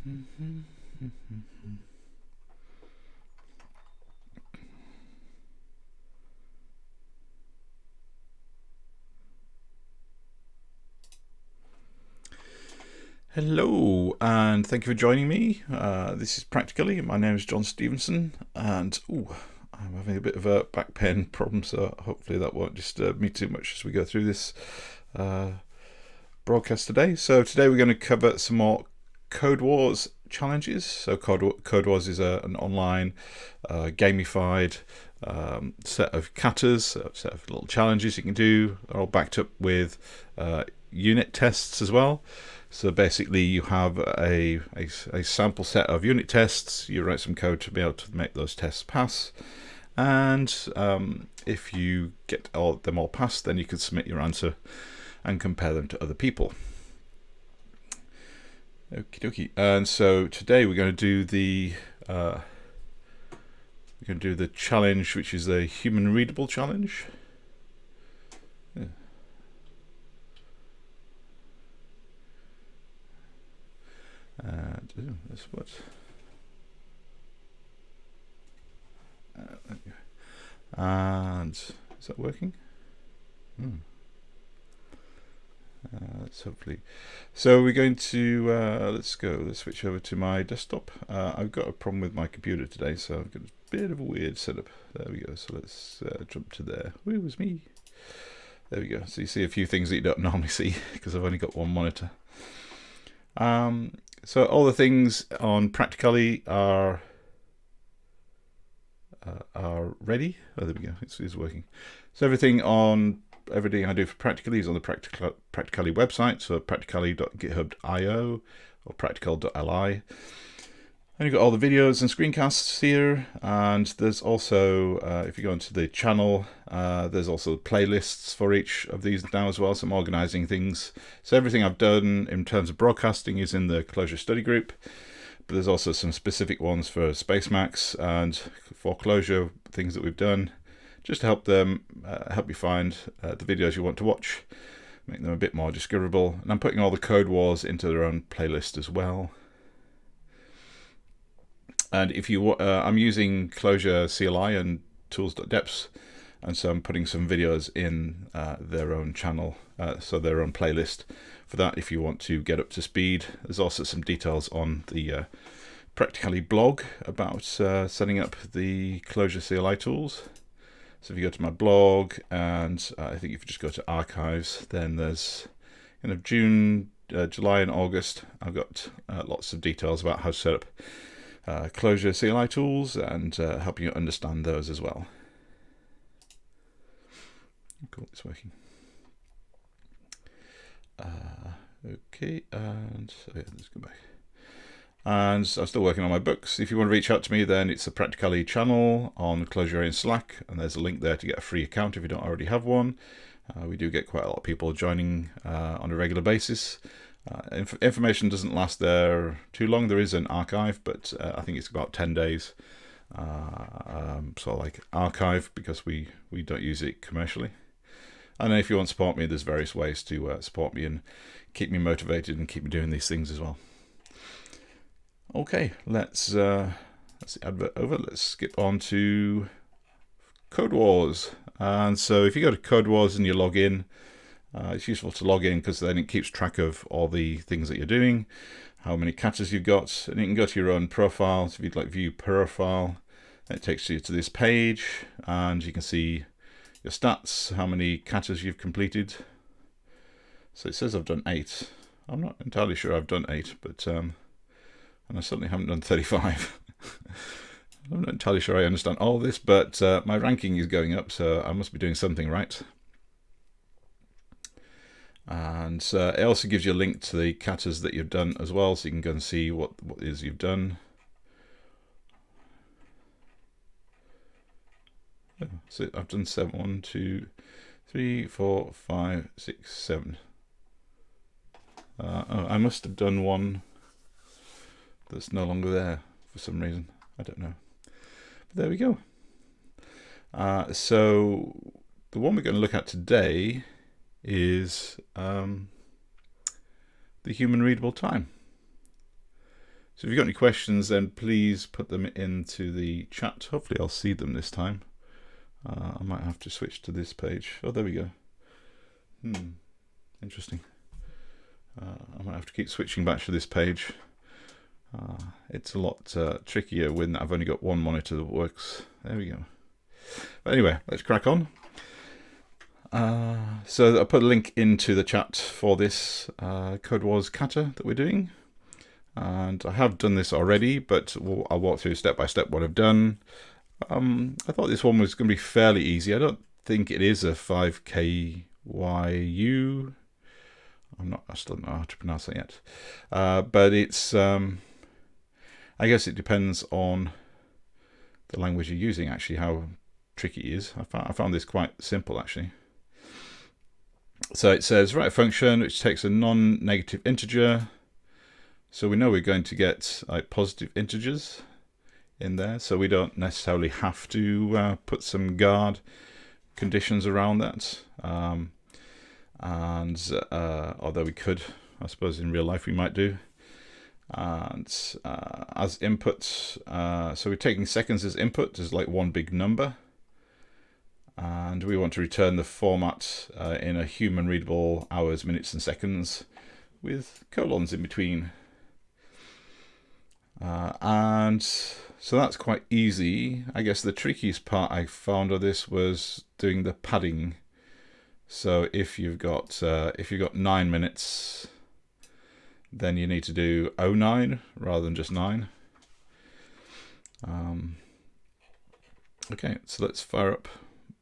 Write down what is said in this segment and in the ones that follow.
Hello, and thank you for joining me. This is Practicalli. My name is John Stevenson, and I'm having a bit of a back pain problem, so hopefully that won't disturb me too much as we go through this broadcast today. So today we're going to cover some more Codewars challenges. So Codewars is an online gamified set of katas, a set of little challenges you can do. They're all backed up with unit tests as well. So basically you have a sample set of unit tests, you write some code to be able to make those tests pass, and if you get them all passed, then you can submit your answer and compare them to other people. Okie dokie. And so today we're going to do the challenge, which is the human readable challenge. And that's what. And is that working? Let's hopefully. So we're going to let's switch over to my desktop. I've got a problem with my computer today, so I've got a bit of a weird setup. There we go. So let's jump to there. Ooh, it was me. There we go. So you see a few things that you don't normally see because I've only got one monitor. So all the things on Practicalli are ready. Oh, there we go. It's working. So everything I do for Practicalli is on the Practicalli website. So practicalli.github.io or practical.li. And you've got all the videos and screencasts here, and there's also, if you go into the channel, there's also playlists for each of these now as well, so I'm organizing things. So everything I've done in terms of broadcasting is in the Clojure study group, but there's also some specific ones for Spacemacs and for Clojure, things that we've done, just to help you find the videos you want to watch, make them a bit more discoverable. And I'm putting all the Codewars into their own playlist as well. And if you, I'm using clojure-cli and tools.deps, and so I'm putting some videos in their own channel, so their own playlist for that if you want to get up to speed. There's also some details on the Practicalli blog about setting up the Clojure-cli tools. So if you go to my blog, and I think if you just go to archives, then there's kind of June, July and August, I've got lots of details about how to set up Clojure-cli tools and helping you understand those as well. Cool, it's working. Okay, and so yeah, let's go back. And I'm still working on my books. If you want to reach out to me, then it's the Practicalli channel on Clojure in Slack, and there's a link there to get a free account if you don't already have one. We do get quite a lot of people joining on a regular basis. Information doesn't last there too long. There is an archive, but I think it's about 10 days. So like archive, because we don't use it commercially. And then if you want to support me, there's various ways to support me and keep me motivated and keep me doing these things as well. Okay, let's the advert over. Let's skip on to Codewars. And so if you go to Codewars and you log in, it's useful to log in because then it keeps track of all the things that you're doing, how many katas you've got, and you can go to your own profile. So if you'd like view profile, it takes you to this page, and you can see your stats, how many katas you've completed. So it says I've done 8. I'm not entirely sure I've done 8, but and I certainly haven't done 35. I'm not entirely sure I understand all this, but my ranking is going up, so I must be doing something right. And it also gives you a link to the katas that you've done as well, so you can go and see what it is you've done. So I've done 7. 1, 2, 3, 4, 5, 6, 7. I must have done one that's no longer there for some reason. I don't know. But there we go. So the one we're going to look at today is the human readable time. So if you've got any questions, then please put them into the chat. Hopefully I'll see them this time. I might have to switch to this page. Oh, there we go. Interesting. I might have to keep switching back to this page. It's a lot trickier when I've only got one monitor that works. There we go. But anyway, let's crack on. So I put a link into the chat for this Codewars Kata that we're doing. And I have done this already, but I'll walk through step by step what I've done. I thought this one was going to be fairly easy. I don't think it is a 5KYU. I still don't know how to pronounce that yet. But it's, I guess it depends on the language you're using, actually, how tricky it is. I found this quite simple, actually. So it says, write a function which takes a non-negative integer. So we know we're going to get positive integers in there, so we don't necessarily have to put some guard conditions around that. Although we could, I suppose in real life we might do. And as input, so we're taking seconds as input as like one big number. And we want to return the format in a human readable hours, minutes and seconds with colons in between. And so that's quite easy. I guess the trickiest part I found of this was doing the padding. So if you've got 9 minutes, then you need to do 09 rather than just 9. Okay, so let's fire up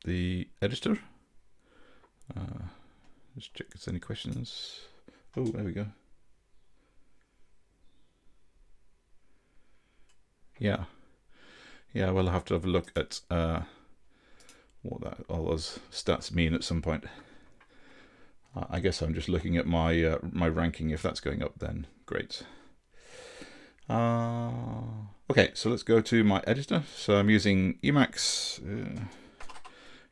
the editor. Just check if there's any questions. Oh, there we go. Yeah, we'll have to have a look at what all those stats mean at some point. I guess I'm just looking at my my ranking. If that's going up, then great. Okay, so let's go to my editor. So I'm using Emacs.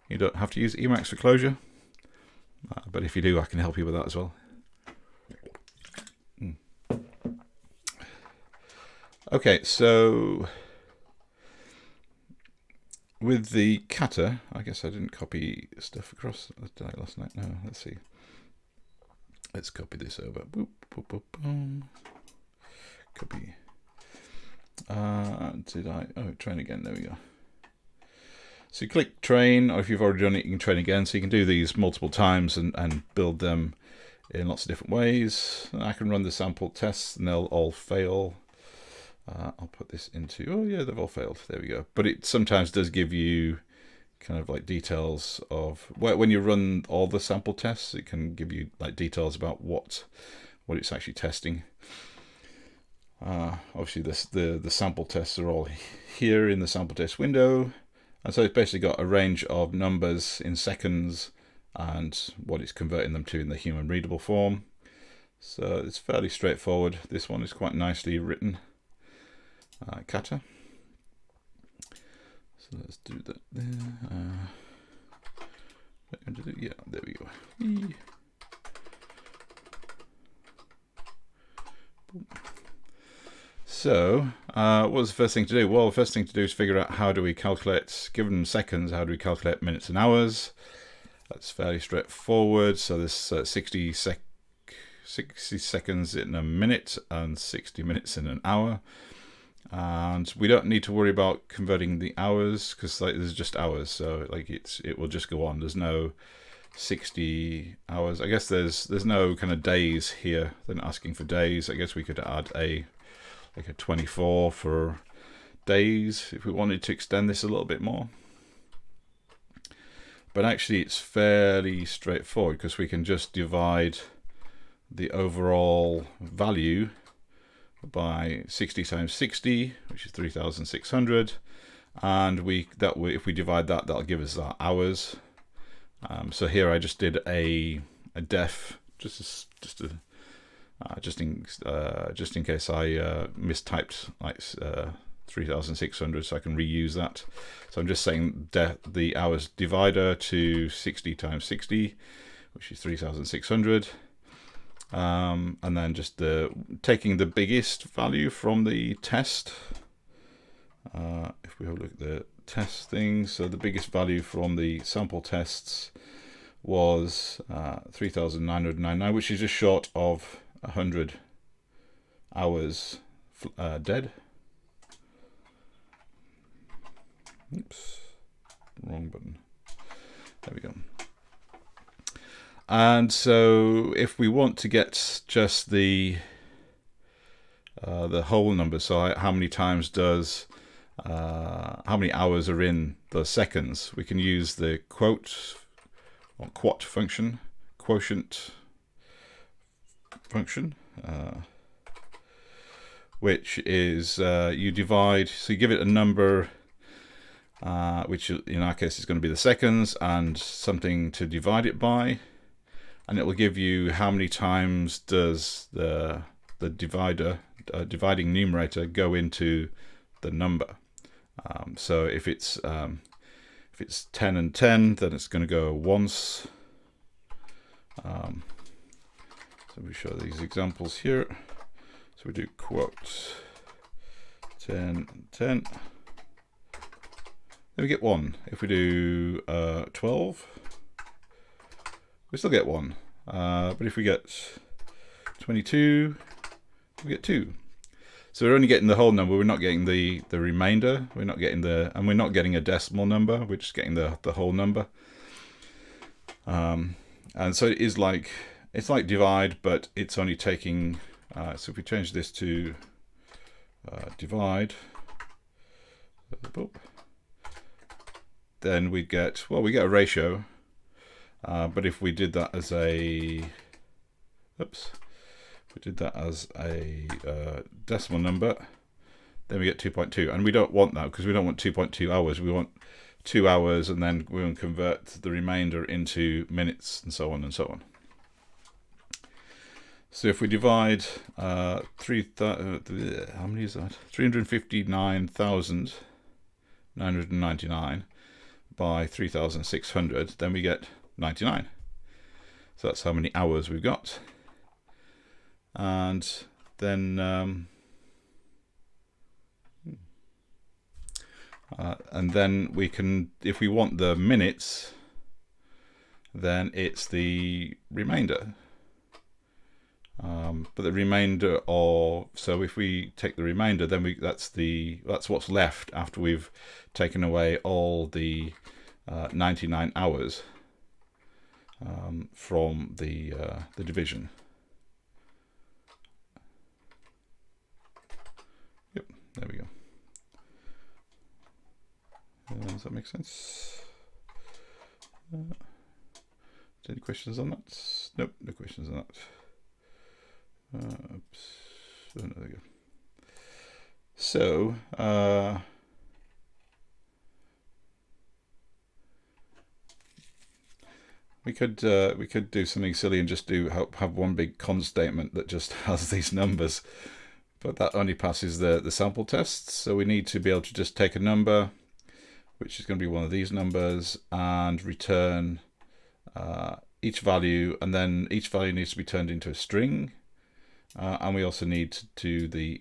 You don't have to use Emacs for closure, but if you do, I can help you with that as well. Okay, so with the Kata, I guess I didn't copy stuff across last night. No, let's see. Let's copy this over. Boop, boop, boop, boom. Copy. Did I? Oh, train again. There we go. So you click train, or if you've already done it, you can train again. So you can do these multiple times and build them in lots of different ways. And I can run the sample tests and they'll all fail. I'll put this into, oh yeah, they've all failed. There we go. But it sometimes does give you kind of like details of, when you run all the sample tests, it can give you like details about what it's actually testing. Obviously the sample tests are all here in the sample test window. And so it's basically got a range of numbers in seconds and what it's converting them to in the human readable form. So it's fairly straightforward. This one is quite nicely written. Kata. So let's do that there. Yeah, there we go. So, what's the first thing to do? Well, the first thing to do is figure out how do we calculate, given seconds, how do we calculate minutes and hours? That's fairly straightforward. So there's 60 seconds in a minute and 60 minutes in an hour. And we don't need to worry about converting the hours because like there's just hours, so like it will just go on. There's no 60 hours. I guess there's no kind of days here. They're not asking for days. I guess we could add a 24 for days if we wanted to extend this a little bit more. But actually it's fairly straightforward because we can just divide the overall value by 60 times 60, which is 3,600, and if we divide that, that'll give us our hours. So here I just did a def just in case I mistyped like 3,600, so I can reuse that. So I'm just saying the hours divider to 60 times 60, which is 3,600. and then just taking the biggest value from the test. If we have a look at the test thing, so the biggest value from the sample tests was 3,999, which is just short of 100 hours dead. Oops, wrong button. There we go. And so if we want to get just the whole number, so how many times does how many hours are in the seconds, we can use the quot function, quotient function, which is you divide, so you give it a number, which in our case is going to be the seconds, and something to divide it by, and it will give you how many times does the dividing numerator go into the number. So if it's 10 and 10, then it's going to go once. So we show these examples here. So we do quote 10 and 10. Then we get 1. If we do 12, we still get 1. But if we get 22, we get 2. So we're only getting the whole number. We're not getting the remainder. We're not getting and we're not getting a decimal number. We're just getting the whole number. And so it's like divide, but it's only taking. So if we change this to divide, then we get a ratio. But if we did that as a decimal number, then we get 2.2, and we don't want that because we don't want 2.2 hours. We want 2 hours, and then we will convert the remainder into minutes, and so on and so on. So if we divide how many is that? 359,999 by 3,600, then we get 99. So that's how many hours we've got. And then we can, if we want the minutes, then it's the remainder. But the remainder of, so if we take the remainder, then that's what's left after we've taken away all the 99 hours from the division. Yep, there we go. Does that make sense? Any questions on that? Nope, no questions on that. Oops. Oh, no, there we go. So we could do something silly and just have one big const statement that just has these numbers, but that only passes the sample tests. So we need to be able to just take a number, which is going to be one of these numbers, and return each value, and then each value needs to be turned into a string. And we also need to do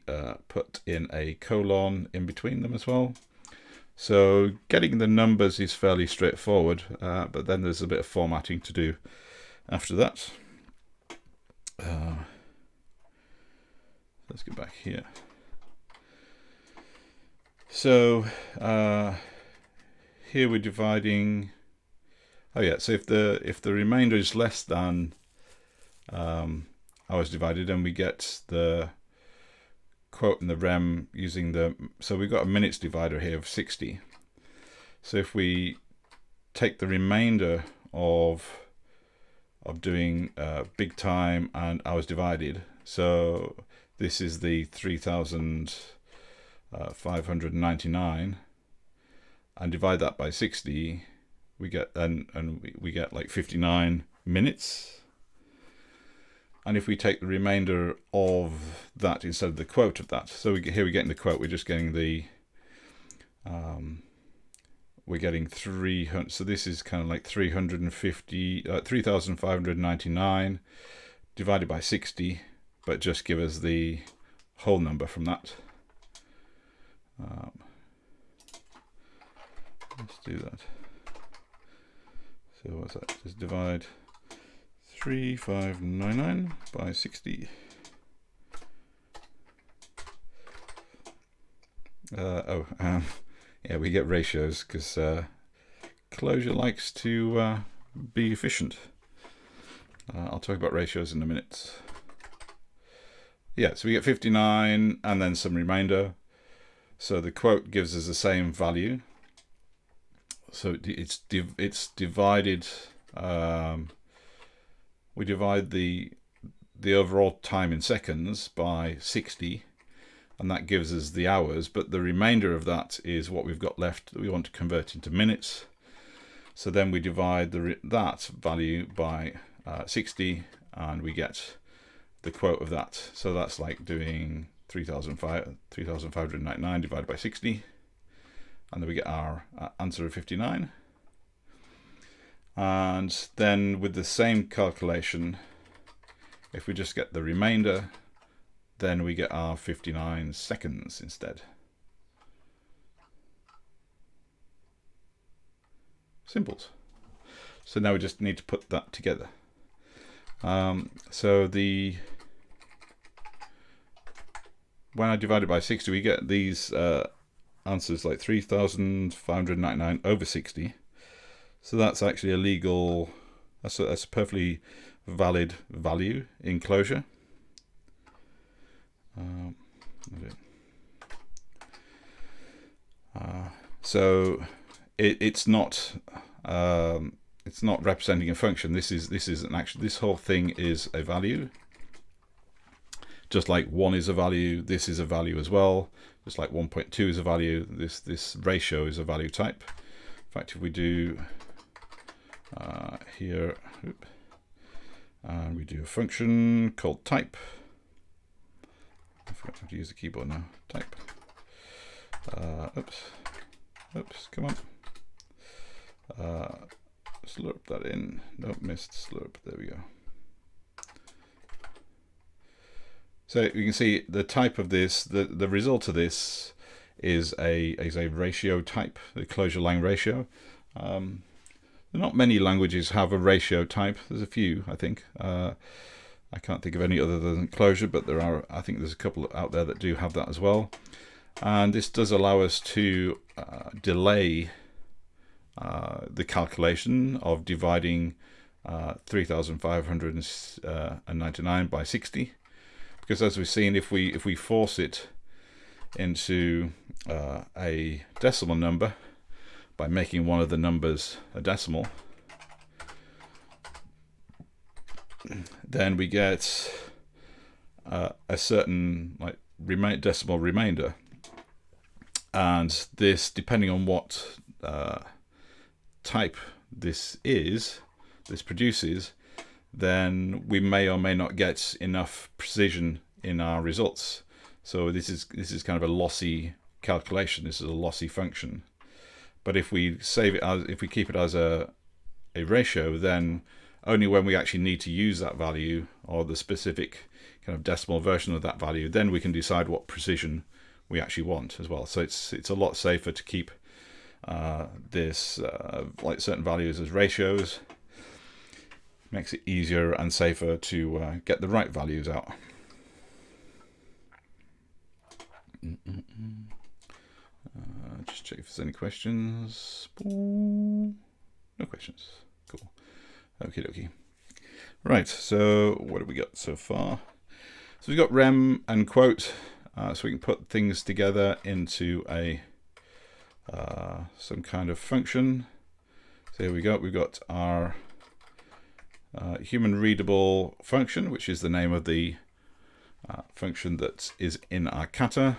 put in a colon in between them as well. So getting the numbers is fairly straightforward, but then there's a bit of formatting to do after that. Let's go back here. So here we're dividing. Oh yeah, so if the remainder is less than hours divided, and we get the quote and the rem using so we've got a minutes divider here of 60. So if we take the remainder of doing big time and hours divided, so this is the 3,599, and divide that by 60, we get we get like 59 minutes. And if we take the remainder of that instead of the quote of that, so here we're getting the quote, we're just getting the, we're getting 300, so this is kind of like 350, 3,599 divided by 60, but just give us the whole number from that. Let's do that. So what's that? Just divide 3599 by 60. Yeah, we get ratios because Clojure likes to be efficient. I'll talk about ratios in a minute. Yeah, so we get 59 and then some remainder. So the quote gives us the same value. So it's divided. We divide the overall time in seconds by 60, and that gives us the hours. But the remainder of that is what we've got left that we want to convert into minutes. So then we divide that value by 60, and we get the quote of that. So that's like doing 3,599 divided by 60. And then we get our answer of 59. And then with the same calculation, if we just get the remainder, then we get our 59 seconds instead. Simples. So now we just need to put that together. So when I divide it by 60, we get these answers like 3,599 over 60. So that's actually a legal, that's a perfectly valid value in Clojure. So it's not representing a function. This is an actual. This whole thing is a value. Just like 1 is a value, this is a value as well. Just like 1.2 is a value, this ratio is a value type. In fact, if we do here, and we do a function called type. I forgot how to use the keyboard now. Type. Oops, come on. Slurp that in. Nope, missed slurp. There we go. So you can see the type of this, the result of this is a ratio type, the Clojure-lang ratio. Not many languages have a ratio type. There's a few, I think. I can't think of any other than Clojure, but there are. I think there's a couple out there that do have that as well. And this does allow us to delay the calculation of dividing 3,599 by 60. Because as we've seen, if we force it into a decimal number by making one of the numbers a decimal, then we get a certain decimal remainder, and this, depending on what type this produces, then we may or may not get enough precision in our results. So this is kind of a lossy calculation. This is a lossy function. But if we save it as, if we keep it as a ratio, then only when we actually need to use that value or the specific kind of decimal version of that value, then we can decide what precision we actually want as well. So it's a lot safer to keep this like certain values as ratios. Makes it easier and safer to get the right values out. Just check if there's any questions. No questions. Cool. Okie dokie. Right, so what have we got so far? So we've got rem and quote, so we can put things together into a some kind of function. So here we go. We've got our human readable function, which is the name of the function that is in our kata.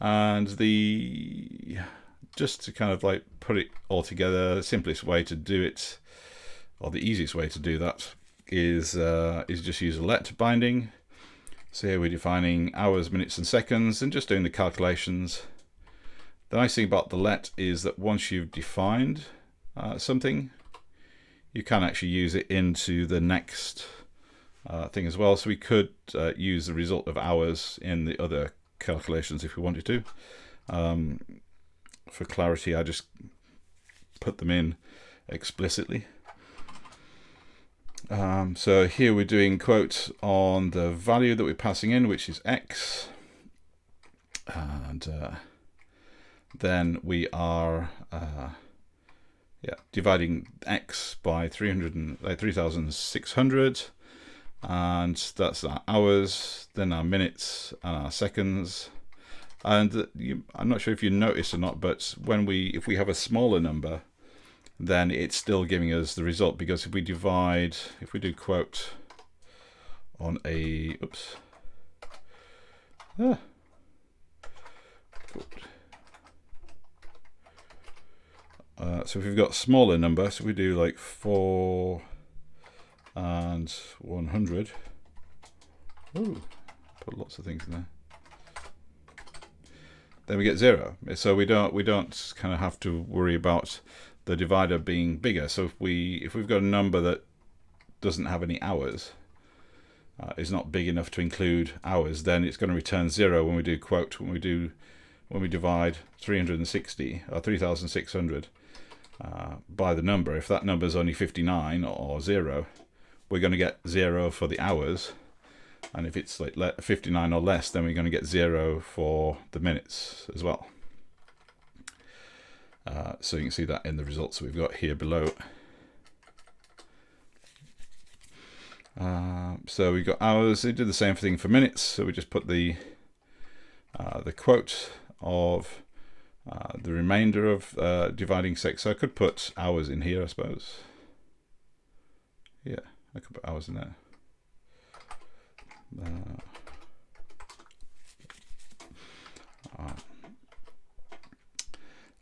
And just to kind of like put it all together, the simplest way to do it, or the easiest way to do that, is just use a let binding. So here we're defining hours, minutes, and seconds, and just doing the calculations. The nice thing about the let is that once you've defined something, you can actually use it into the next thing as well. So we could use the result of hours in the other calculations if we wanted to. For clarity, I just put them in explicitly. So here we're doing quote on the value that we're passing in, which is x, and then we are dividing x by 3,600, and that's our hours, then our minutes and our seconds. And I'm not sure if you noticed or not, but if we have a smaller number, then it's still giving us the result, because if we do quote on a, so if we've got a smaller number, so we do like 4 and 100. Ooh, put lots of things in there. Then we get 0. So we don't kind of have to worry about the divider being bigger. So if we've got a number that doesn't have any hours, is not big enough to include hours, then it's going to return 0 when we do quote, when we divide 360 or 3,600 by the number. If that number is only 59 or 0, we're going to get 0 for the hours, and if it's like 59 or less, then we're going to get 0 for the minutes as well. So you can see that in the results that we've got here below. So we've got hours. They did the same thing for minutes. So we just put the quote of the remainder of dividing 6. So I could put hours in here, I suppose. Yeah, I could put hours in there.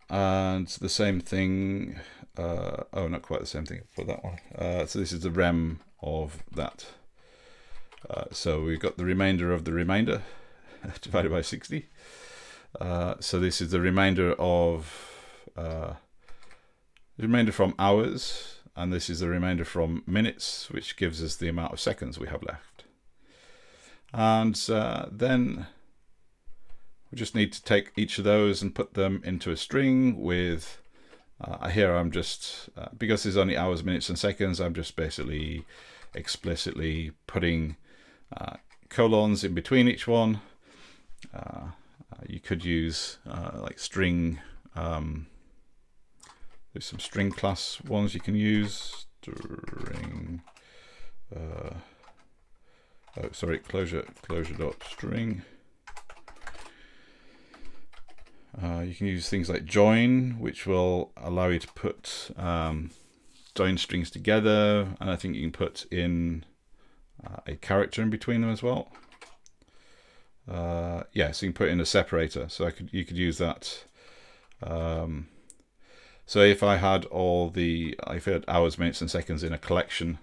And the same thing, oh, not quite the same thing for that one. So this is the rem of that. So we've got the remainder of the remainder divided by 60. So this is the remainder from hours, and this is the remainder from minutes, which gives us the amount of seconds we have left. And then we just need to take each of those and put them into a string with, here I'm just, because there's only hours, minutes, and seconds, I'm just basically explicitly putting colons in between each one. You could use like string, there's some string class ones you can use. String, clojure.string. You can use things like join, which will allow you to put join strings together, and I think you can put in a character in between them as well. Yeah, so you can put in a separator. So you could use that. So if I had hours, minutes, and seconds in a collection,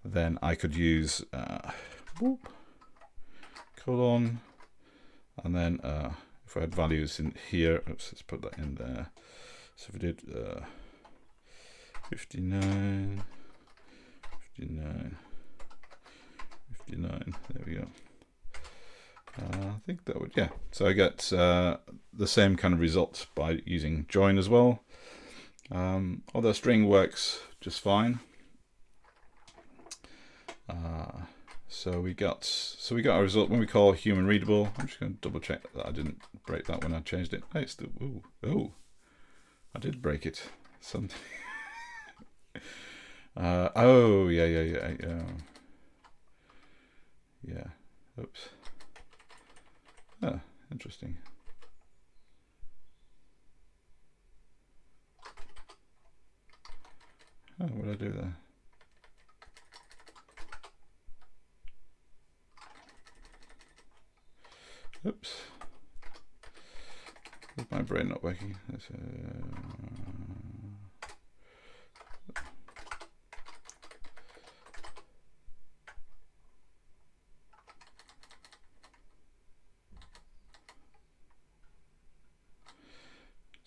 then I could use colon, and then if I had values in here, let's put that in there. So if we did 59, 59, 59, there we go. I think that would, yeah. So I get the same kind of result by using join as well. Although string works just fine. So we got our result when we call human readable. I'm just going to double check that I didn't break that when I changed it. Oh, it's still, oh, I did break it. Something. Oh, yeah. Oops. Oh, interesting. Oh, what did I do there? Oops. Is my brain not working?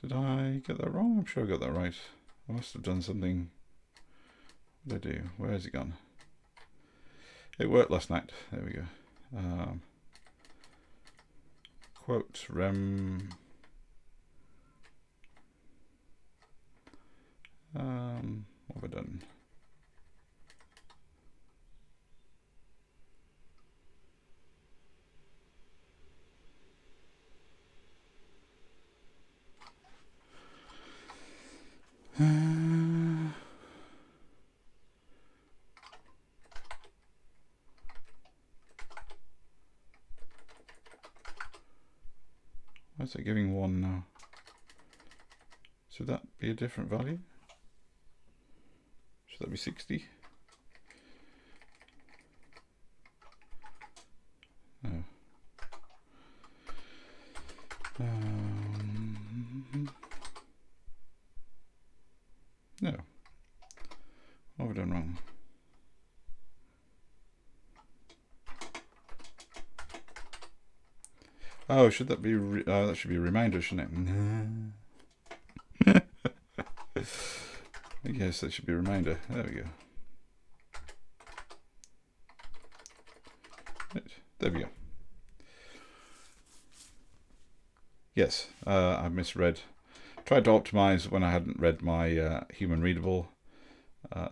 Did I get that wrong? I'm sure I got that right. I must have done something. What did I do? Where has it gone? It worked last night. There we go. Quote rem. What have I done? Why is it giving 1 now? Should that be a different value? Should that be 60? No. No. What have I done wrong? Oh, should that be? That should be a reminder, shouldn't it? Yes, that should be a reminder. There we go. Right. There we go. Yes, I misread. Tried to optimize when I hadn't read my human readable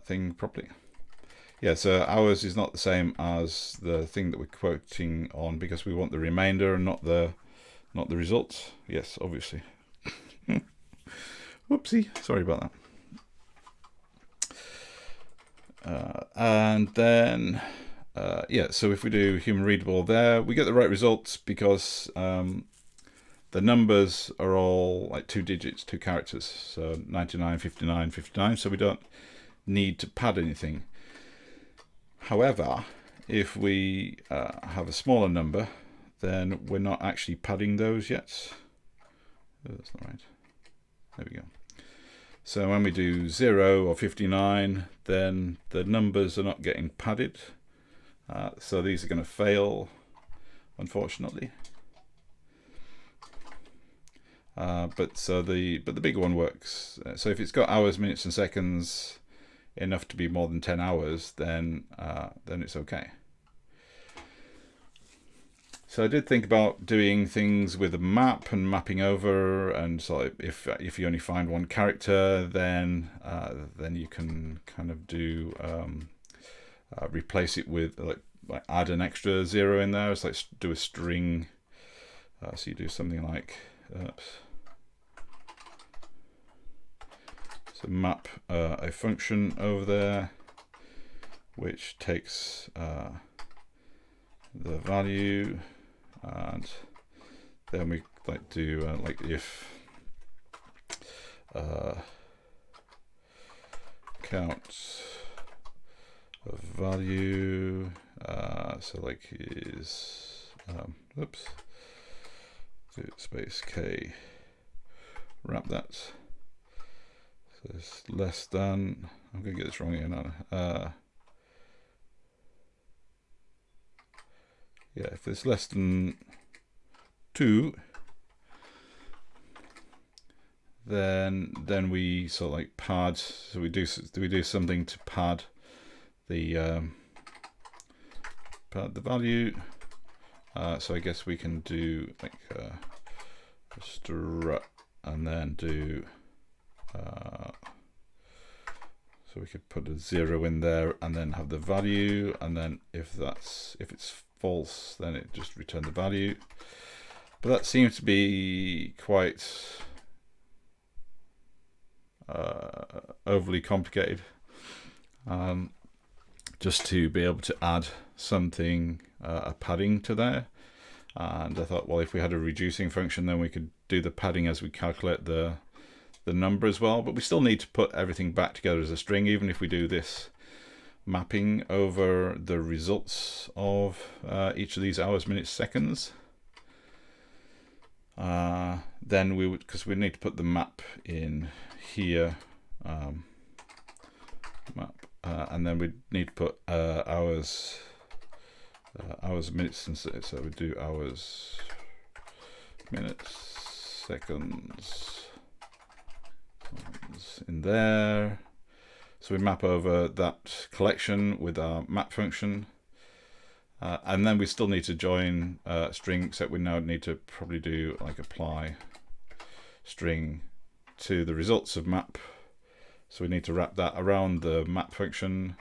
thing properly. Yeah, so ours is not the same as the thing that we're quoting on because we want the remainder and not the results. Yes, obviously. Whoopsie, sorry about that. And then yeah, so if we do human readable there, we get the right results because the numbers are all like 2 digits, 2 characters, so 99, 59, 59, so we don't need to pad anything. However, if we have a smaller number, then we're not actually padding those yet. Oh, that's not right. There we go. So when we do 0 or 59, then the numbers are not getting padded. So these are going to fail, unfortunately. But the bigger one works. So if it's got hours, minutes, and seconds enough to be more than 10 hours, then it's okay. So I did think about doing things with a map and mapping over, and so if you only find one character, then you can kind of do replace it with like add an extra 0 in there. It's like do a string. So you do something like so map a function over there which takes the value, and then we like do like if count of value, so like is oops, do space k, wrap that. So it's less than, I'm gonna get this wrong here now. Yeah, if it's less than 2, then we sort of like pad. So we do something to pad the value. So I guess we can do like strut and then do. So we could put a 0 in there and then have the value, and then if it's false, then it just return the value. But that seems to be quite overly complicated. Just to be able to add something, a padding to there. And I thought, well, if we had a reducing function, then we could do the padding as we calculate the number as well. But we still need to put everything back together as a string, even if we do this mapping over the results of each of these hours, minutes, seconds. Then we would, because we need to put the map in here, map, and then we need to put hours, minutes, and so we do hours, minutes, seconds in there. So we map over that collection with our map function, and then we still need to join string, except we now need to probably do like apply string to the results of map. So we need to wrap that around the map function.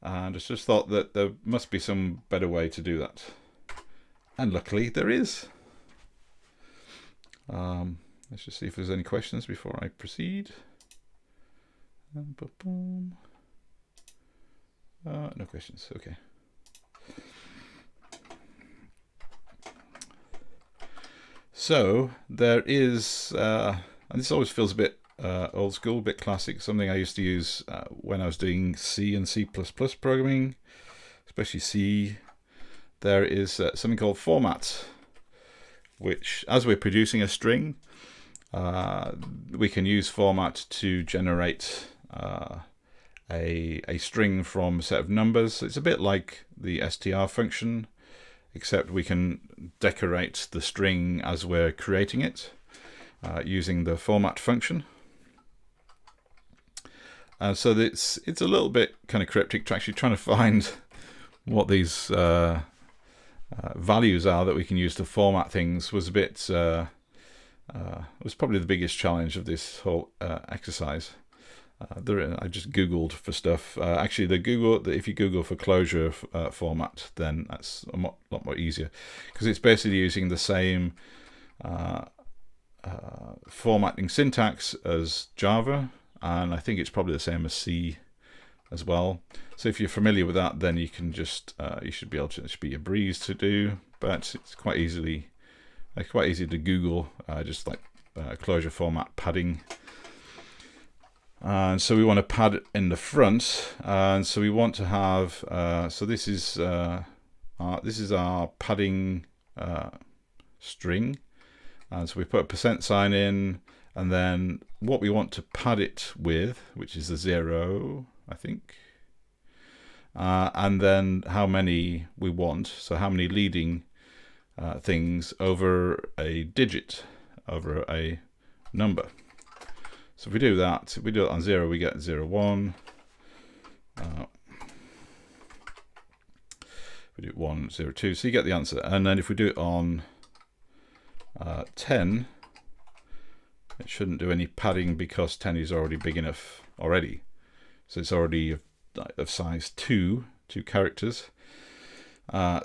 And I just thought that there must be some better way to do that. And luckily there is. Let's just see if there's any questions before I proceed. No questions, okay. So there is, and this always feels a bit old school, a bit classic, something I used to use when I was doing C and C++ programming, especially C. There is something called format, which as we're producing a string, we can use format to generate a string from a set of numbers. It's a bit like the str function, except we can decorate the string as we're creating it using the format function. So it's a little bit kind of cryptic to actually trying to find what these values are that we can use to format things was a bit was probably the biggest challenge of this whole exercise. I just googled for stuff. Actually, if you Google for closure format, then that's a lot more easier, because it's basically using the same formatting syntax as Java, and I think it's probably the same as C as well. So if you're familiar with that, then you can just you should be able to. It should be a breeze to do, but it's quite easy to Google, just like closure format padding. And so we want to pad it in the front, and so we want to have so this is our padding string, and so we put a % in, and then what we want to pad it with, which is the 0, I think, and then how many we want, so how many leading things over a digit, over a number. So if we do that, if we do it on 0, we get 0, 1. We do 1, 0, 2, so you get the answer. And then if we do it on 10, it shouldn't do any padding because 10 is already big enough already. So it's already of size 2 characters.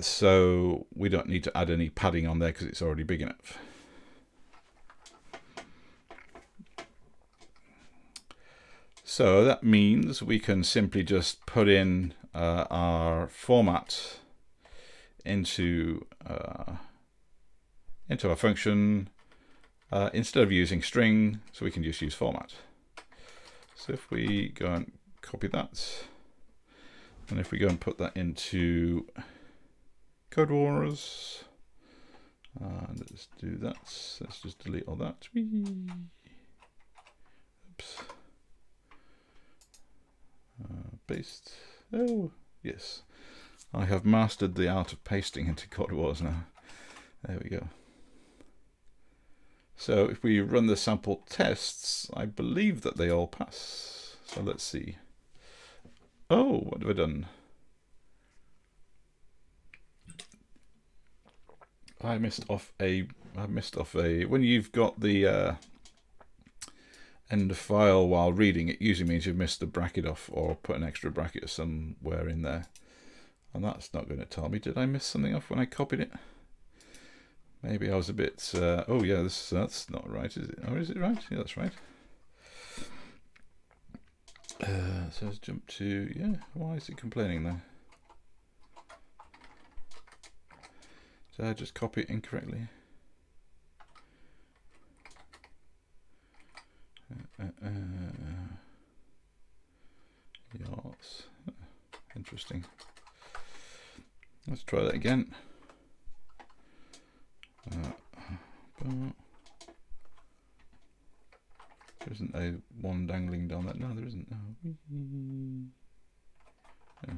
So we don't need to add any padding on there because it's already big enough. So that means we can simply just put in our format into our function instead of using string, so we can just use format. So if we go and copy that, and if we go and put that into Codewars, let's do that. Let's just delete all that. Oops. Paste. Oh, yes. I have mastered the art of pasting into Codewars now. There we go. So if we run the sample tests, I believe that they all pass. So let's see. Oh, what have I done? I missed off a. When you've got the end of file while reading, it usually means you've missed a bracket off or put an extra bracket somewhere in there. And that's not going to tell me. Did I miss something off when I copied it? Maybe I was a bit. Oh yeah, that's not right, is it? Or is it right? Yeah, that's right. So let's jump to, yeah, why is it complaining there? Did I just copy it incorrectly? Yes. Interesting. Let's try that again. There isn't a one dangling down that. No, there isn't. No. Yeah.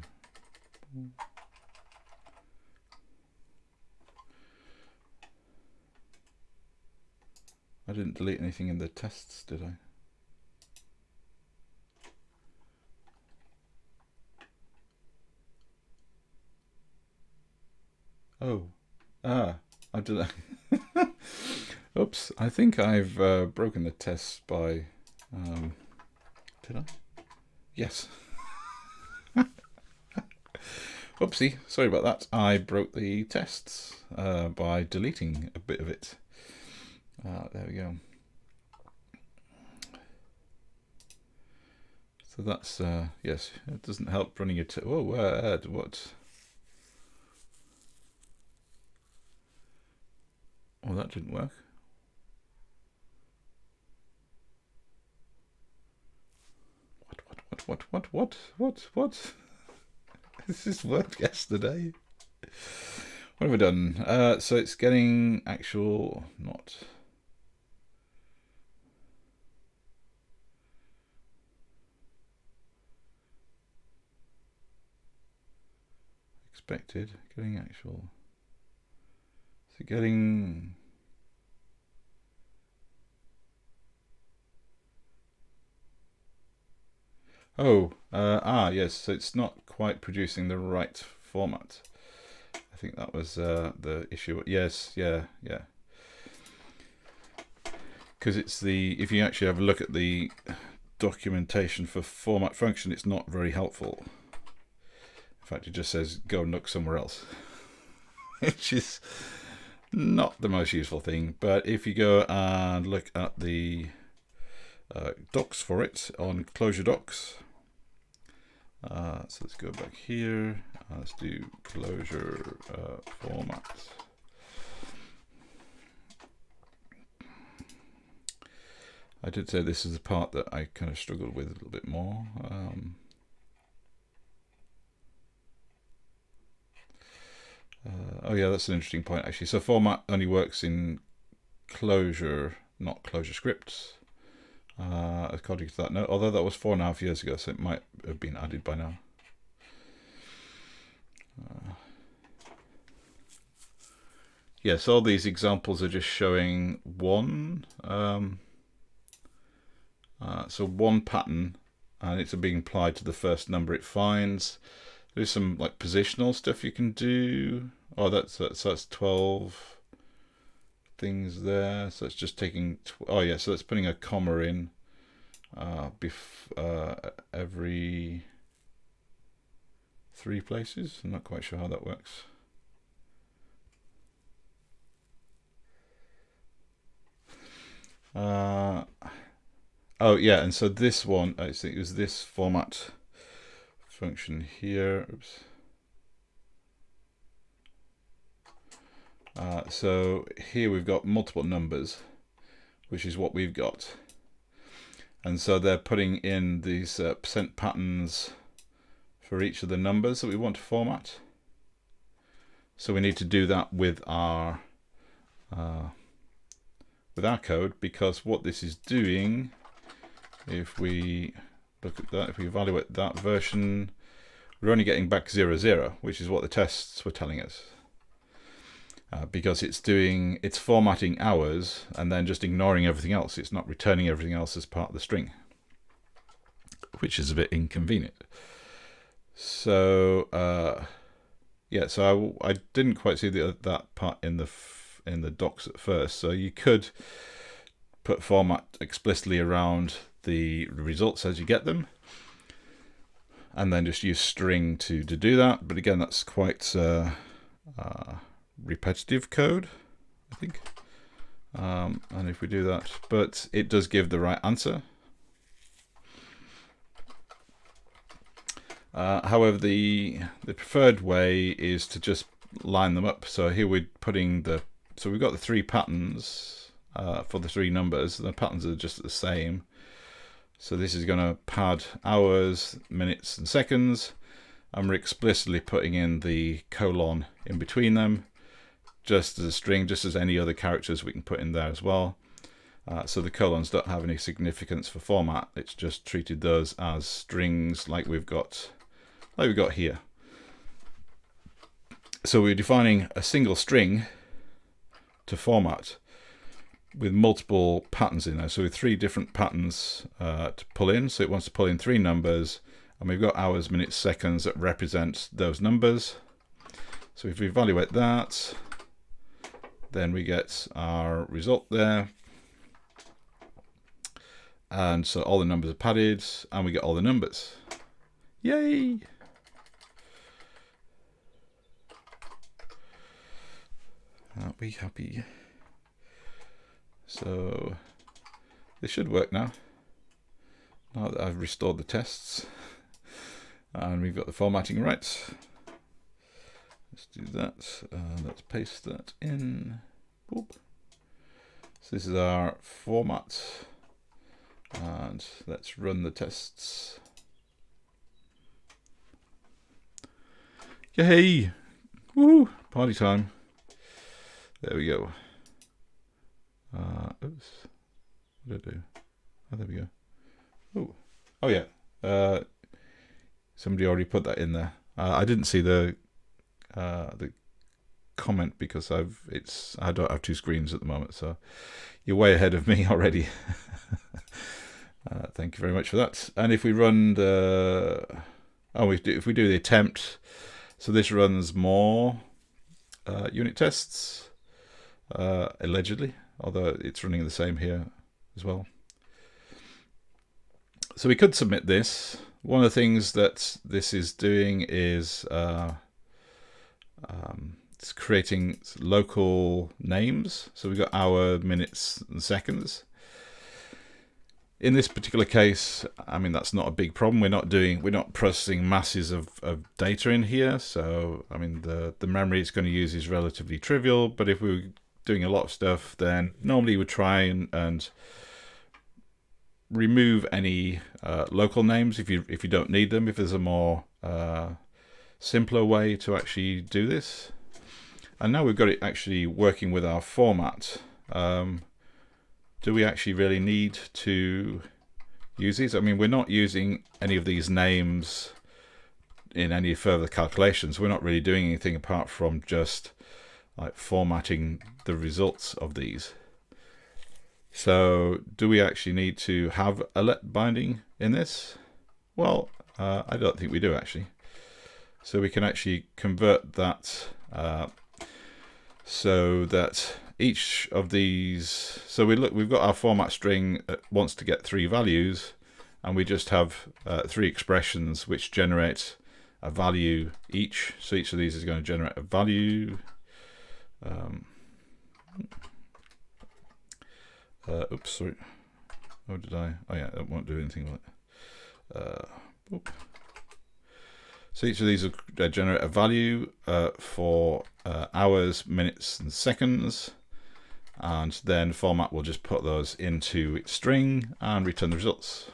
I didn't delete anything in the tests, did I? Oh, I've done that. Oops, I think I've broken the test by, did I? Yes. Oopsie, sorry about that. I broke the tests by deleting a bit of it. There we go. So that's, yes, it doesn't help running your test. Whoa, what? Oh, that didn't work. What? This worked yesterday. What have we done? So it's getting actual, not. Expected, getting actual. So getting. Oh, yes, so it's not quite producing the right format. I think that was the issue. Yes, yeah. Because it's if you actually have a look at the documentation for format function, it's not very helpful. In fact, it just says go and look somewhere else, which is not the most useful thing. But if you go and look at the docs for it on Clojure docs, so let's go back here. Let's do Clojure format. I did say this is the part that I kind of struggled with a little bit more. Oh yeah, that's an interesting point actually. So format only works in Clojure, not Clojure scripts. According to that note, although that was 4.5 years ago, so it might have been added by now. Yes, all these examples are just showing one. So one pattern, and it's being applied to the first number it finds. There's some like positional stuff you can do. Oh, that's 12 things there. So it's just taking. Oh yeah, so that's putting a comma in every 3 places. I'm not quite sure how that works. Oh yeah, and so this one, I think it was this format function here. Oops. So here we've got multiple numbers, which is what we've got. And so they're putting in these percent patterns for each of the numbers that we want to format. So we need to do that with our code, because what this is doing, if we look at that, if we evaluate that version, we're only getting back 0, 0, which is what the tests were telling us. Because it's formatting ours and then just ignoring everything else. It's not returning everything else as part of the string, which is a bit inconvenient. So yeah, so I didn't quite see that part in the docs at first. So you could put format explicitly around the results as you get them, and then just use string to do that. But again, that's quite repetitive code, I think. And if we do that, but it does give the right answer. However, the preferred way is to just line them up. So here we're putting so we've got the 3 patterns for the 3 numbers. The patterns are just the same. So this is going to pad hours, minutes, and seconds, and we're explicitly putting in the colon in between them, just as a string, just as any other characters we can put in there as well. So the colons don't have any significance for format. It's just treated those as strings, like we've got here. So we're defining a single string to format with multiple patterns in there. So with 3 different patterns to pull in. So it wants to pull in 3 numbers, and we've got hours, minutes, seconds that represent those numbers. So if we evaluate that, then we get our result there. And so all the numbers are padded, and we get all the numbers. Yay! Aren't we happy? So this should work now. Now that I've restored the tests. And we've got the formatting right. Let's do that. Let's paste that in. Boop. So this is our format. And let's run the tests. Yay! Woo! Party time. There we go. Oops. What did I do? Oh, there we go. Oh. Oh yeah. Somebody already put that in there. I didn't see the comment because I don't have two screens at the moment, so you're way ahead of me already. Thank you very much for that. And if we run if we do the attempt, so this runs more unit tests, allegedly, although it's running the same here as well. So we could submit this. One of the things that this is doing is it's creating local names. So we've got hour, minutes, and seconds. In this particular case, I mean, that's not a big problem. We're not processing masses of data in here. So I mean, the memory it's going to use is relatively trivial. But if we were doing a lot of stuff, then normally you would try and remove any local names if you don't need them, if there's a more simpler way to actually do this. And now we've got it actually working with our format. Do we actually really need to use these? I mean, we're not using any of these names in any further calculations. We're not really doing anything apart from just like formatting the results of these. So do we actually need to have a let binding in this? Well, I don't think we do actually. So we can actually convert that so that each of these, so we've got our format string that wants to get 3 values, and we just have 3 expressions which generate a value each. So each of these is going to generate a value. Oops, sorry. Oh, did I? Oh yeah, it won't do anything with it. So each of these will generate a value for hours, minutes, and seconds. And then format will just put those into its string and return the results.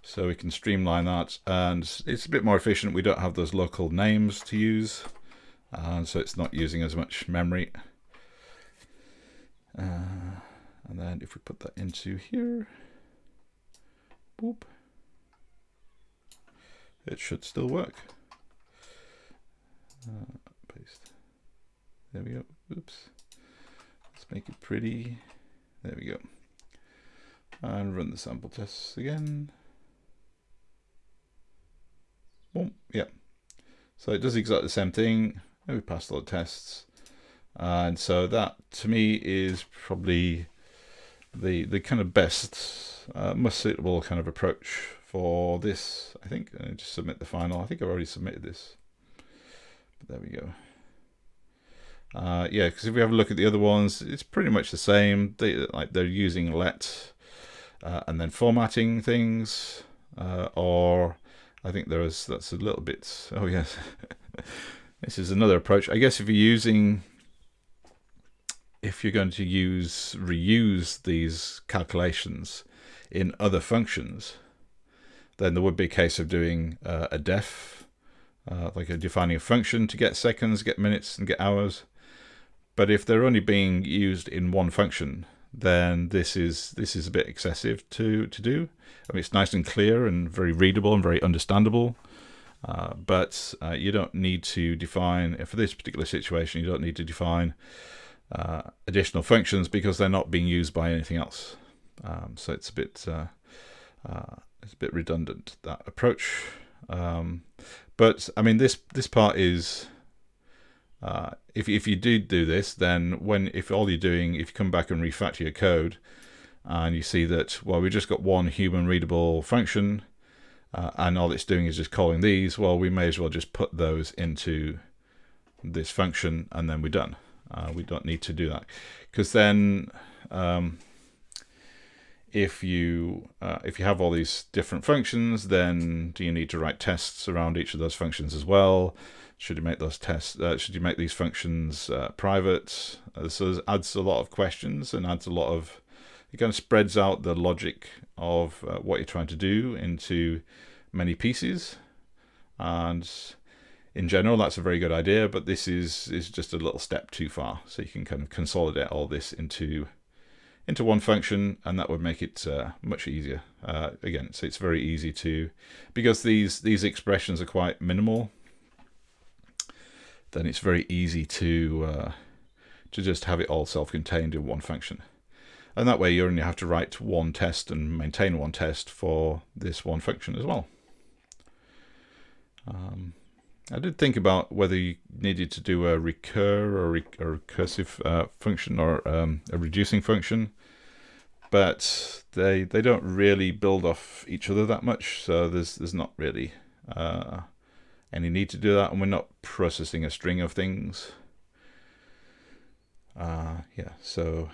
So we can streamline that, and it's a bit more efficient. We don't have those local names to use, and so it's not using as much memory. And then if we put that into here, boop, it should still work. Paste. There we go. Oops. Let's make it pretty. There we go. And run the sample tests again. Boom. Yeah. So it does exactly the same thing. And we passed all the tests. And so that, to me, is probably the kind of best, most suitable kind of approach for this, I think. Just submit the final. I think I've already submitted this. But there we go. Yeah, because if we have a look at the other ones, it's pretty much the same. They're using let and then formatting things, or I think that's a little bit. Oh yes, this is another approach. I guess if you're going to reuse these calculations in other functions, then there would be a case of doing a def, like defining a function to get seconds, get minutes, and get hours. But if they're only being used in one function, then this is a bit excessive to do. I mean, it's nice and clear and very readable and very understandable. But you don't need to define, for this particular situation, you don't need to define additional functions because they're not being used by anything else. So it's a bit redundant, that approach. But I mean, this part is If you do this, then if all you're doing, if you come back and refactor your code, and you see that, well, we just got one human readable function, and all it's doing is just calling these, well, we may as well just put those into this function, and then we're done. We don't need to do that, because then if you have all these different functions, then do you need to write tests around each of those functions as well? Should you make those tests? Should you make these functions private? So it adds a lot of questions and adds a lot of. It kind of spreads out the logic of what you're trying to do into many pieces, and in general, that's a very good idea. But this is just a little step too far. So you can kind of consolidate all this into one function, and that would make it much easier. Again, so it's very easy to, because these expressions are quite minimal, then it's very easy to just have it all self-contained in one function. And that way you only have to write one test and maintain one test for this one function as well. I did think about whether you needed to do a recur or a recursive function or a reducing function, but they don't really build off each other that much, so there's not really any need to do that, and we're not processing a string of things. Yeah, so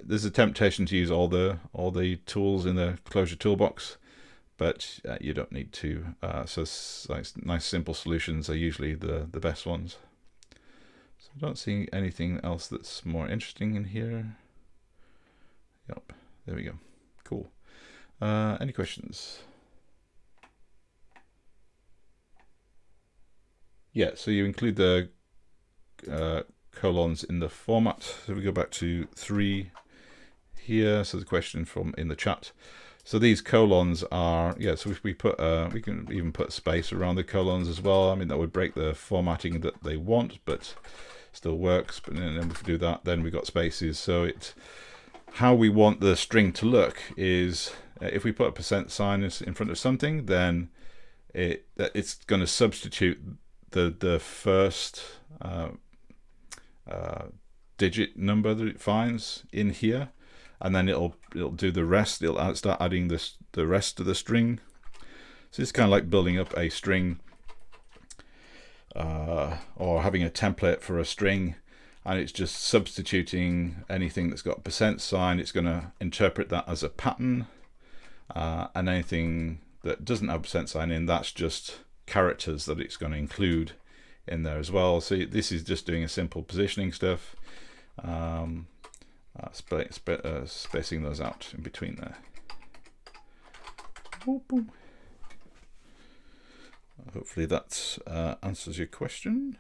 there's a temptation to use all the tools in the Clojure toolbox, but you don't need to. So nice simple solutions are usually the best ones. So I don't see anything else that's more interesting in here. Yep, there we go. Cool. Any questions? Yeah, so you include the colons in the format. So we go back to 3 here. So the question from in the chat. So these colons are, yeah, so if we put, we can even put space around the colons as well. I mean, that would break the formatting that they want, but still works. But then if we do that, then we've got spaces. So how we want the string to look is, if we put a % in front of something, then it's going to substitute the first digit number that it finds in here, and then it'll do the rest. It'll start adding the rest of the string. So it's kind of like building up a string, or having a template for a string, and it's just substituting anything that's got %. It's going to interpret that as a pattern, and anything that doesn't have % in, that's just characters that it's going to include in there as well. So this is just doing a simple positioning stuff, spacing those out in between there. Hopefully that answers your question.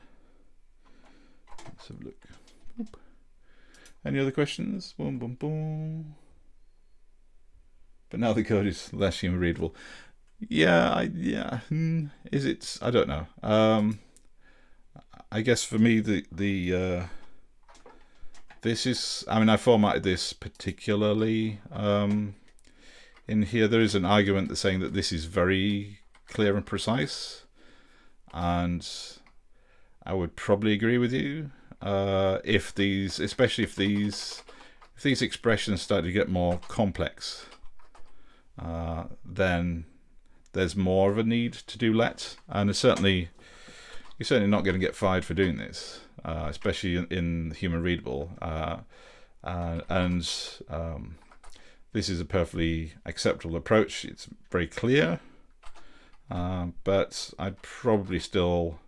Let's have a look. Any other questions? Boom, boom, boom. But now the code is less human readable. Yeah, is it? I don't know. I guess for me, this is, I mean, I formatted this particularly in here. There is an argument that's saying that this is very clear and precise, and I would probably agree with you. Especially if these expressions start to get more complex, then there's more of a need to do let, and you're certainly not going to get fired for doing this, especially in human readable. And this is a perfectly acceptable approach. It's very clear, but I'd probably still,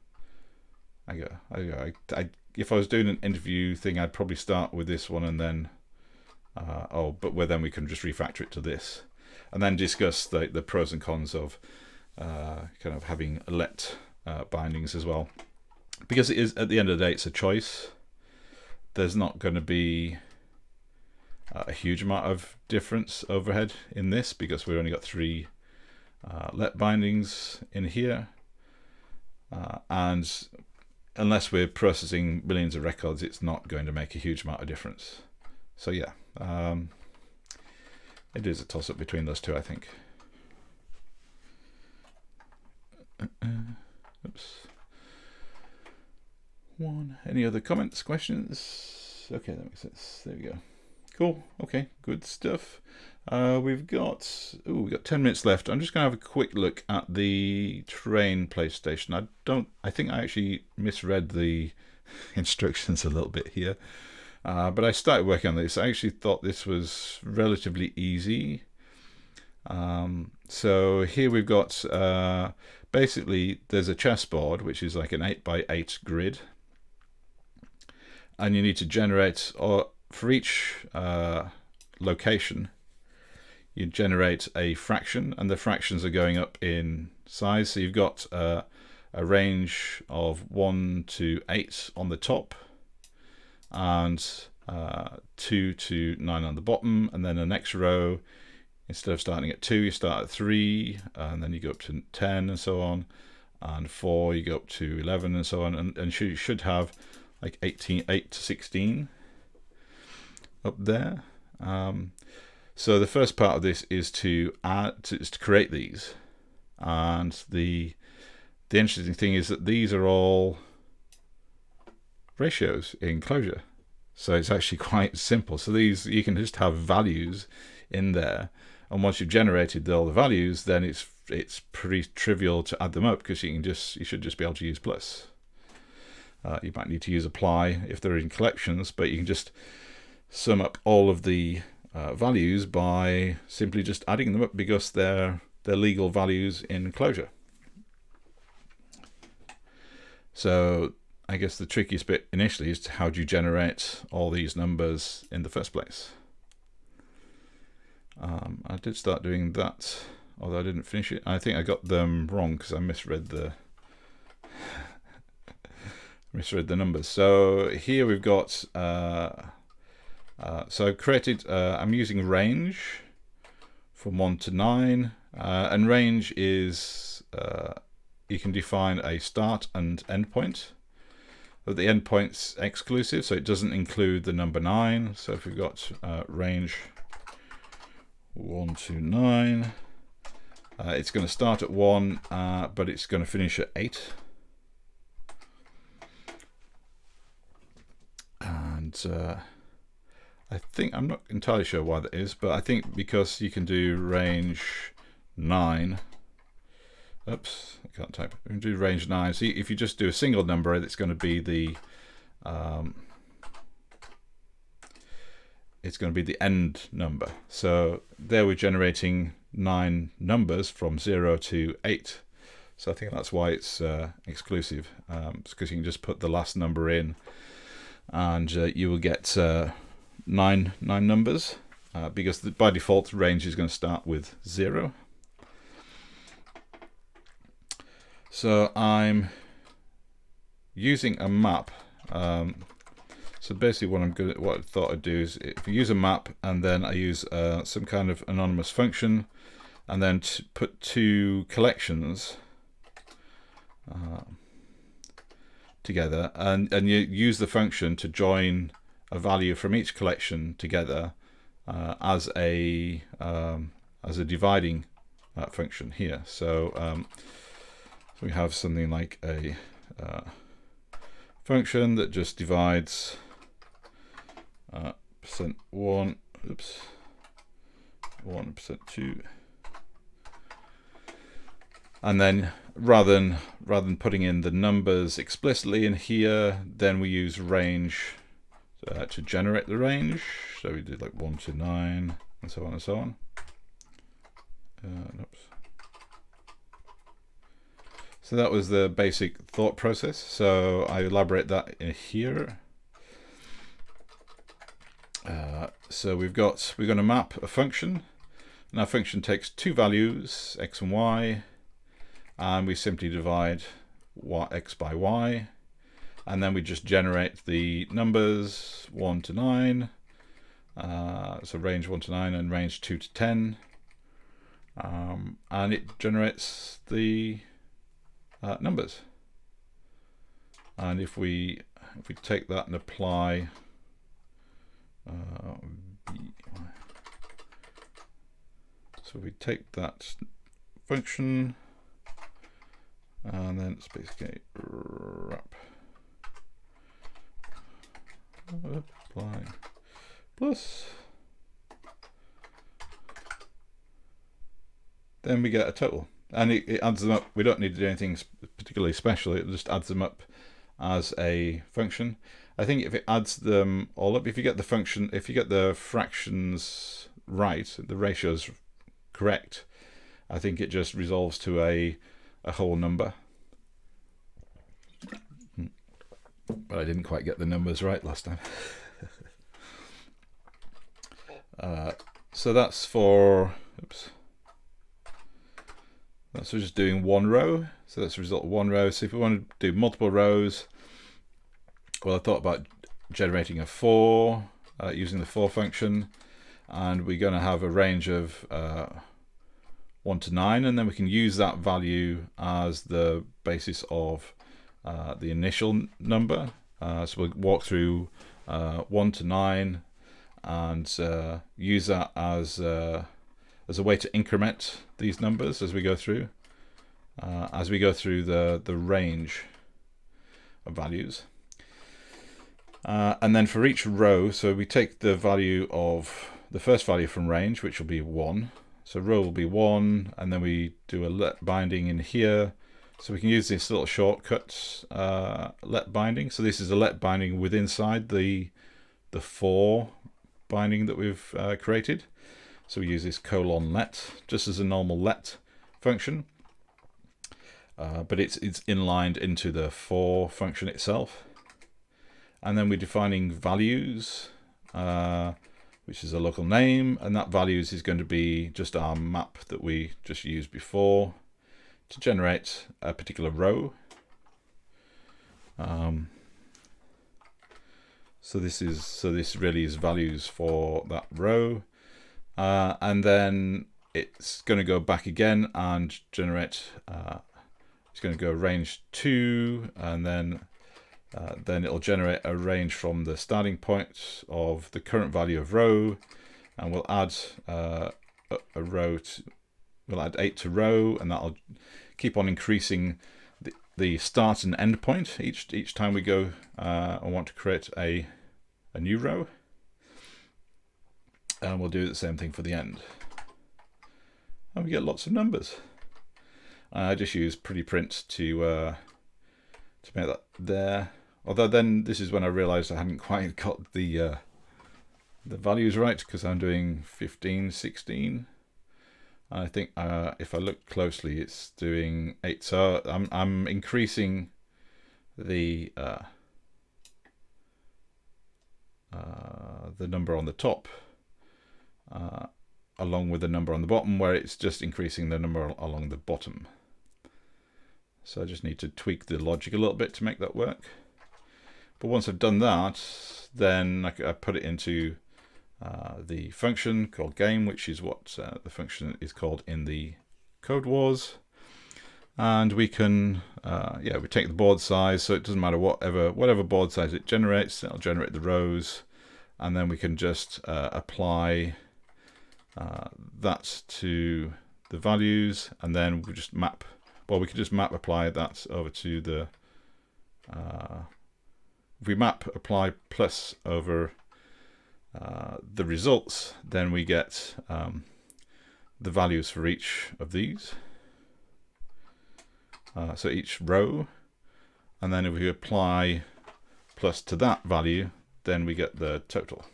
if I was doing an interview thing, I'd probably start with this one, and then then we can just refactor it to this, and then discuss the pros and cons of kind of having let bindings as well, because it is, at the end of the day, it's a choice. There's not going to be a huge amount of difference overhead in this, because we've only got 3 let bindings in here, and unless we're processing millions of records, it's not going to make a huge amount of difference. So yeah, it is a toss-up between those two, I think. Oops. one. Any other comments, questions? Okay, that makes sense. There we go. Cool. Okay, good stuff. We've got 10 minutes left. I'm just going to have a quick look at the train PlayStation. I think I actually misread the instructions a little bit here. But I started working on this. I actually thought this was relatively easy. So here we've got basically there's a chessboard which is like an 8x8 grid, and you need to generate, or for each location you generate a fraction, and the fractions are going up in size. So you've got a range of 1 to 8 on the top, and 2 to 9 on the bottom, and then the next row, instead of starting at 2, you start at 3, and then you go up to 10 and so on, and 4 you go up to 11 and so on, and you should have like 8 to 16 up there. So the first part of this is to create these, and the interesting thing is that these are all ratios in Clojure, so it's actually quite simple. So these, you can just have values in there, and once you've generated all the values, then it's pretty trivial to add them up, because you should just be able to use plus. You might need to use apply if they're in collections, but you can just sum up all of the values by simply just adding them up, because they're legal values in Clojure. So I guess the trickiest bit initially is how do you generate all these numbers in the first place. I did start doing that, although I didn't finish it. I think I got them wrong because I misread the numbers. So here we've got so I've created I'm using range from 1 to 9, and range is you can define a start and end point, but the end point's exclusive, so it doesn't include the number 9. So if we've got range 1 to 9, it's going to start at 1, but it's going to finish at 8. And I think, I'm not entirely sure why that is, but I think because you can do range 9. Oops, I can't type. We can do range 9. So if you just do a single number, it's going to be the end number. So there we're generating 9 numbers from 0 to 8. So I think that's why it's exclusive. It's because you can just put the last number in, and you will get 9 numbers, because by default range is going to start with 0. So I'm using a map. So basically what I thought I'd do is, if you use a map and then I use some kind of anonymous function, and then put 2 collections together, and you use the function to join a value from each collection together as a dividing function here. So we have something like a function that just divides %1, 1, %2, and then rather than putting in the numbers explicitly in here, then we use range to generate the range. So we did like 1 to 9 and so on and so on. Oops. So that was the basic thought process. So I elaborate that in here. So we're going to map a function, and our function takes 2 values, x and y, and we simply divide x by y, and then we just generate the numbers 1 to 9, so range 1 to 9 and range 2 to 10, and it generates the numbers. And if we take that and apply so we take that function and then it's basically wrap apply plus. Then we get a total, and it adds them up. We don't need to do anything particularly special. It just adds them up as a function. I think if it adds them all up, if you get the function, if you get the fractions right, the ratios correct, I think it just resolves to a whole number. But I didn't quite get the numbers right last time. So that's for, oops. That's just doing one row. So that's the result of one row. So if we want to do multiple rows, well, I thought about generating a for using the for function, and we're going to have a range of 1 to 9, and then we can use that value as the basis of the initial number. So we'll walk through 1 to 9 and use that as a way to increment these numbers as we go through the range of values. And then for each row, so we take the value of the first value from range, which will be 1. So row will be 1, and then we do a let binding in here. So we can use this little shortcut let binding. So this is a let binding with inside the for binding that we've created. So we use this colon let just as a normal let function, but it's inlined into the for function itself. And then we're defining values, which is a local name, and that values is going to be just our map that we just used before to generate a particular row. So this really is values for that row, and then it's going to go back again and generate. It's going to go range 2, and then it'll generate a range from the starting point of the current value of row, and we'll add a row to, we'll add 8 to row, and that'll keep on increasing the start and end point each time we go and want to create a new row, and we'll do the same thing for the end, and we get lots of numbers. I just use pretty print to make that there. Although then this is when I realized I hadn't quite got the values right, because I'm doing 15, 16. I think if I look closely, it's doing 8. So I'm increasing the number on the top along with the number on the bottom, where it's just increasing the number along the bottom. So I just need to tweak the logic a little bit to make that work. But once I've done that, then I put it into the function called game, which is what the function is called in the Codewars. And we can, we take the board size, so it doesn't matter whatever board size it generates, it'll generate the rows, and then we can just apply that to the values, and then we just map. Well, we could just map apply that over to the. If we map apply plus over the results, then we get the values for each of these. So each row, and then if we apply plus to that value, then we get the total.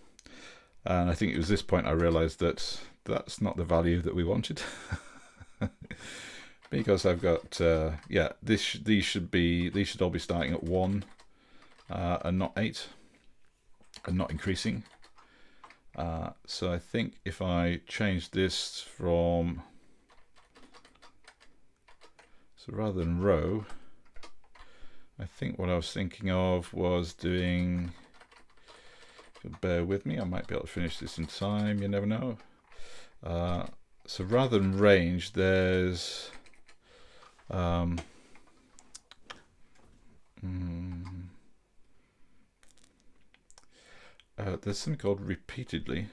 And I think it was this point I realized that that's not the value that we wanted. Because I've got these should all be starting at 1 and not 8, and not increasing. So I think if I change this from, so rather than row, I think what I was thinking of was doing, if you'll bear with me, I might be able to finish this in time, you never know. So rather than range, there's there's something called repeatedly.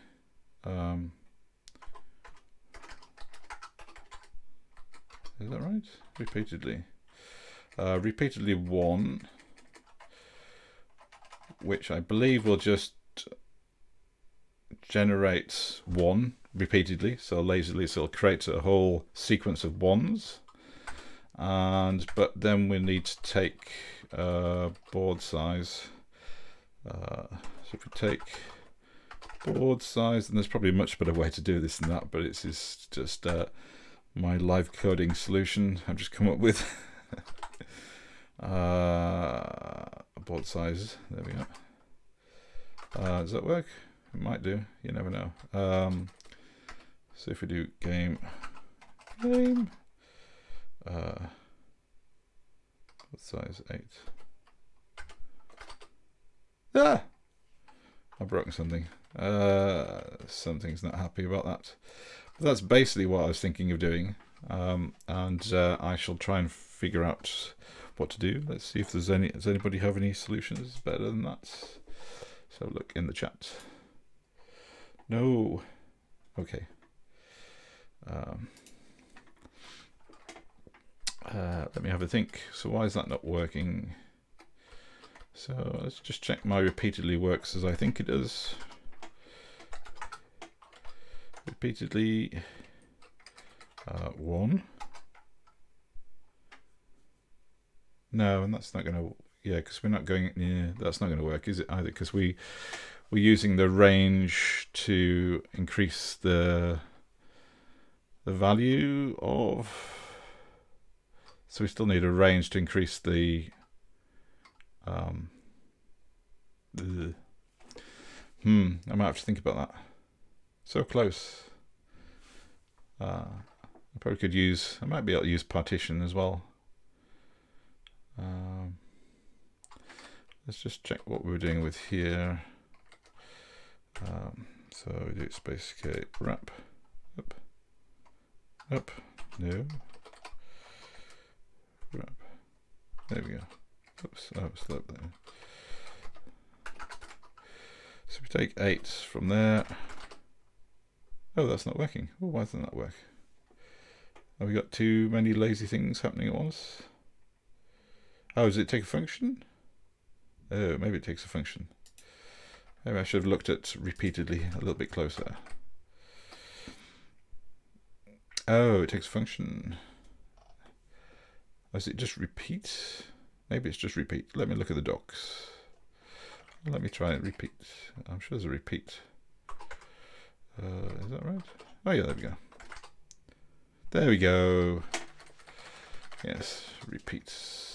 Is that right? Repeatedly. Repeatedly 1. which I believe will just generate 1 repeatedly. So lazily, so it'll create a whole sequence of 1s. But then we need to take board size. So if we take board size, then there's probably a much better way to do this than that, but it's just my live coding solution I've just come up with. Board size, there we go. Does that work? It might do, you never know. So if we do game, board size 8. I broke something. Something's not happy about that. But that's basically what I was thinking of doing. I shall try and figure out what to do. Let's see if does anybody have any solutions better than that? So look in the chat. No. Okay. Let me have a think. So why is that not working? So let's just check my repeatedly works as I think it does. Repeatedly 1. No, and that's not going to, because we're not going, that's not going to work, is it either? Because we're using the range to increase the value of, so we still need a range to increase the I might have to think about that. So close. I probably could use, I might be able to use partition as well. Let's just check what we're doing with here. So we do space k wrap up, no, wrap. There we go. Oops, oh, slope there. So we take 8 from there. Oh, that's not working. Oh, why doesn't that work? Have we got too many lazy things happening at once? Oh, does it take a function? Oh, maybe it takes a function. Maybe I should have looked at repeatedly a little bit closer. Oh, it takes a function. Is it just repeat? Maybe it's just repeat. Let me look at the docs. Let me try and repeat. I'm sure there's a repeat. Is that right? Oh yeah, there we go. There we go. Yes, repeats.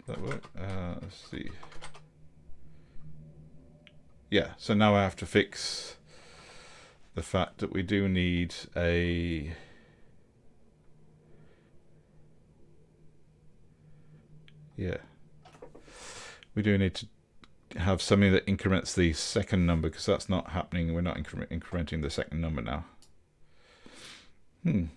That work? Let's see. Yeah, so now I have to fix the fact that we do need a we do need to have something that increments the second number, because that's not happening. We're not incrementing the second number now. And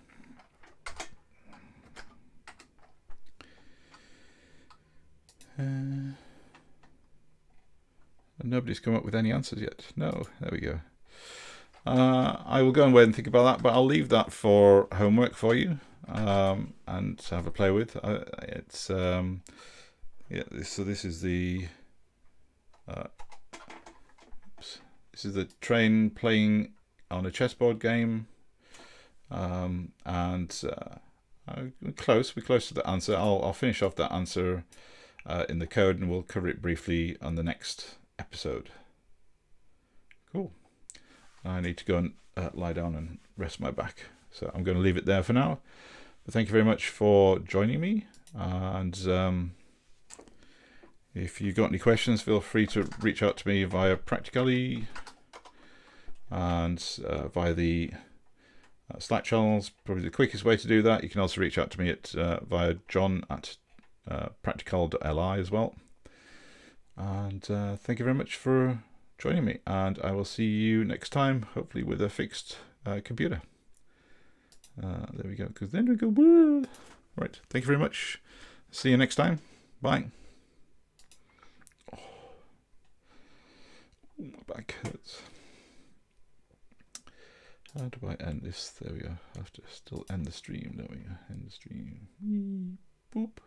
nobody's come up with any answers yet. No, there we go. I will go and wait and think about that, but I'll leave that for homework for you and to have a play with. So this is the this is the train playing on a chessboard game, and we're close to the answer. I'll finish off that answer in the code, and we'll cover it briefly on the next episode. Cool. I need to go and lie down and rest my back, so I'm going to leave it there for now. But thank you very much for joining me, and if you've got any questions, feel free to reach out to me via Practicalli and via the Slack channels. Probably the quickest way to do that. You can also reach out to me at via john@practical.li as well. And thank you very much for joining me, and I will see you next time, hopefully with a fixed computer. There we go, because then we go, woo! Right, thank you very much. See you next time. Bye. Oh, my back hurts. How do I end this? There we go. I have to still end the stream, don't we? End the stream. Boop.